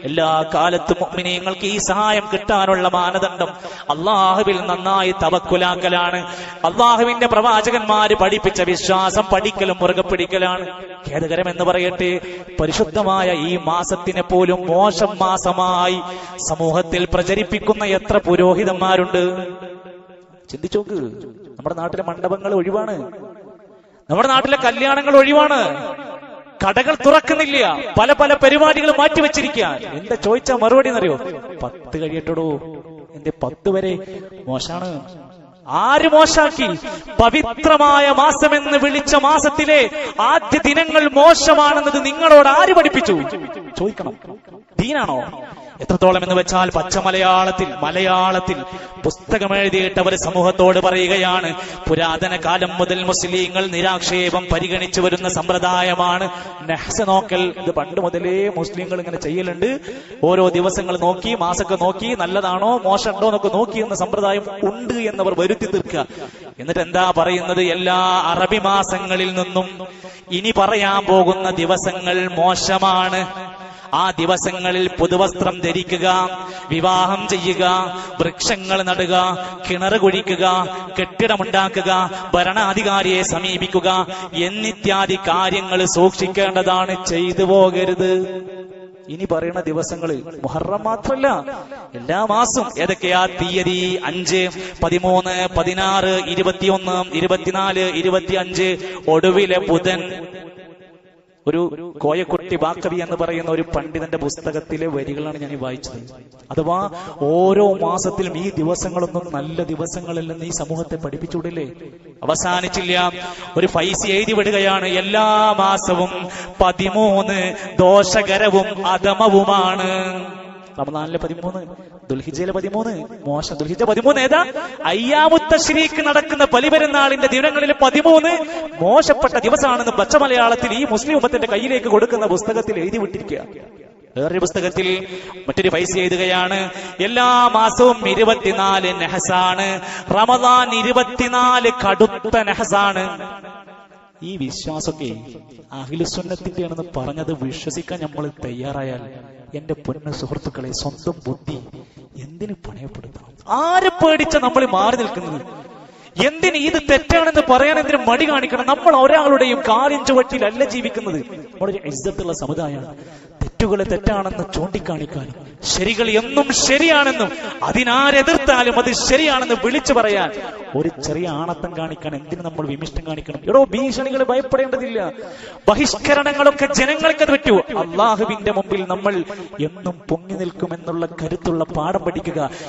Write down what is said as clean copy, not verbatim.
എല്ലാ കാലത്തും മുഅ്മിനീങ്ങൾക്ക് ഈ സഹായം കിട്ടാനുള്ള മാനദണ്ഡം അള്ളാഹുവിൽ നന്നായി തവക്കുലാക്കലാണ്. അള്ളാഹുവിന്റെ പ്രവാചകന്മാര് പഠിപ്പിച്ച വിശ്വാസം പഠിക്കലും മുറുകെ പിടിക്കലാണ്. ഖേദകരമെന്ന് പറയട്ടെ, പരിശുദ്ധമായ ഈ മാസത്തിനെ പോലും മോശം മാസമായി സമൂഹത്തിൽ പ്രചരിപ്പിക്കുന്ന എത്ര പുരോഹിതന്മാരുണ്ട്. ചിന്തിച്ചോക്ക്. നമ്മുടെ നാട്ടിലെ മണ്ഡപങ്ങൾ ഒഴിവാണ്, നമ്മുടെ നാട്ടിലെ കല്യാണങ്ങൾ ഒഴിവാണ്, കടകൾ തുറക്കുന്നില്ല, പല പല പരിപാടികൾ മാറ്റിവെച്ചിരിക്കുക. എന്താ ചോദിച്ചാ മറുപടി എന്നറിയോ? 10 കഴിയട്ടോ. എന്റെ 10 വരെ മോശാണ്. ആര് മോശാക്കി? പവിത്രമായ മാസമെന്ന് വിളിച്ച മാസത്തിലെ ആദ്യ ദിനങ്ങൾ മോശമാണെന്നത് നിങ്ങളോട് ആര് പഠിപ്പിച്ചു? ചോദിക്കണം. ദീനാണോ? എത്രത്തോളം എന്ന് വെച്ചാൽ പച്ച മലയാളത്തിൽ പുസ്തകം എഴുതിയിട്ടവർ സമൂഹത്തോട് പറയുകയാണ്, പുരാതന കാലം മുതൽ മുസ്ലിങ്ങൾ നിരാക്ഷേപം പരിഗണിച്ചു വരുന്ന സമ്പ്രദായമാണ് നെഹ്സ നോക്കൽ. ഇത് പണ്ട് മുതലേ മുസ്ലിങ്ങൾ ഇങ്ങനെ ചെയ്യലുണ്ട്. ഓരോ ദിവസങ്ങൾ നോക്കി, മാസമൊക്കെ നോക്കി, നല്ലതാണോ മോശമുണ്ടോ എന്നൊക്കെ നോക്കി എന്ന സമ്പ്രദായം ഉണ്ട് എന്നവർ വരുത്തി തീർക്കുക. എന്നിട്ട് എന്താ പറയുന്നത്? എല്ലാ അറബി മാസങ്ങളിൽ നിന്നും ഇനി പറയാൻ പോകുന്ന ദിവസങ്ങൾ മോശമാണ്. ആ ദിവസങ്ങളിൽ പുതുവസ്ത്രം ധരിക്കുക, വിവാഹം ചെയ്യുക, വൃക്ഷങ്ങൾ നടുക, കിണർ കുഴിക്കുക, കെട്ടിടമുണ്ടാക്കുക, ഭരണാധികാരിയെ സമീപിക്കുക എന്നിത്യാദി കാര്യങ്ങൾ സൂക്ഷിക്കേണ്ടതാണ്. ചെയ്തു പോകരുത്. ഇനി പറയുന്ന ദിവസങ്ങളിൽ മുഹറം മാത്രല്ല, എല്ലാ മാസവും ഏതൊക്കെയാ തീയതി? 5, 13, 16, 21, 24, 25, ഒടുവിലെ ബുധൻ. ഒരു കോയക്കുട്ടി ബാക്കവി എന്ന് പറയുന്ന ഒരു പണ്ഡിതന്റെ പുസ്തകത്തിലെ വരികളാണ് ഞാൻ ഈ വായിച്ചത്. അഥവാ ഓരോ മാസത്തിലും ഈ ദിവസങ്ങളൊന്നും നല്ല ദിവസങ്ങളല്ലെന്ന് ഈ സമൂഹത്തെ പഠിപ്പിച്ചുവിടില്ലേ? അവസാനിച്ചില്ല, ഒരു ഫൈസി എഴുതി വിടുകയാണ്, എല്ലാ മാസവും 13 ദോഷകരവും അധമവുമാണ്. റമദാനിലെ 13, ദുൽഹിജ്ജയിലെ 13 മോശം. ദുൽഹിജ്ജ 13 ഏതാ? അയ്യാമുത്ത തശ്രീഖ് നടക്കുന്ന ബലിപെരുന്നാളിന്റെ ദിനങ്ങളിലെ 13 മോശപ്പെട്ട ദിവസമാണെന്ന് പച്ച മലയാളത്തിൽ ഈ മുസ്ലിം ഉമ്മത്തിന്റെ കയ്യിലേക്ക് കൊടുക്കുന്ന പുസ്തകത്തിൽ എഴുതി വിട്ടിരിക്കുക. വേറൊരു പുസ്തകത്തിൽ മറ്റൊരു പൈസ എഴുതുകയാണ്, എല്ലാ മാസവും 24 നെഹസാണ്, റമദാൻ 24 കടുത്ത നെഹസാണ്. ഈ വിശ്വാസമൊക്കെ അഹ്ലുസുന്നത്തിന്റെയാണെന്ന് പറഞ്ഞത് വിശ്വസിക്കാൻ നമ്മൾ തയ്യാറായാൽ എന്റെ പൊന്ന സുഹൃത്തുക്കളെ, സ്വന്തം ബുദ്ധി എന്തിന് പണയപ്പെടുത്തണം? ആരെ പേടിച്ച നമ്മൾ മാറി നിൽക്കുന്നത്? എന്തിന് ഇത് തെറ്റാണെന്ന് പറയാൻ എന്തിനു മടി കാണിക്കണം? നമ്മൾ ഒരാളുടെയും കാലിൻ ചുവട്ടിലല്ല ജീവിക്കുന്നത്. നമ്മളൊരു ഇസ്സത്തുള്ള സമുദായമാണ്. തെറ്റുകളെ തെറ്റാണെന്ന് ചൂണ്ടിക്കാണിക്കാനും ശരികൾ എന്നും ശരിയാണെന്നും അതിനാരെതിർത്താലും അത് ശരിയാണെന്ന് വിളിച്ചു പറയാൻ ഒരു ചെറിയ ആണത്തം കാണിക്കാൻ എന്തിനു നമ്മൾ വിമിഷ്ടം കാണിക്കണം? എടോ, ഭീഷണികൾ ഭയപ്പെടേണ്ടതില്ല. ബഹിഷ്കരണങ്ങളൊക്കെ ജനങ്ങൾക്ക് പറ്റൂ. അള്ളാഹുവിന്റെ മുമ്പിൽ നമ്മൾ എന്നും പൊങ്ങി നിൽക്കുമെന്നുള്ള കരുത്തുള്ള പാഠം പഠിക്കുക.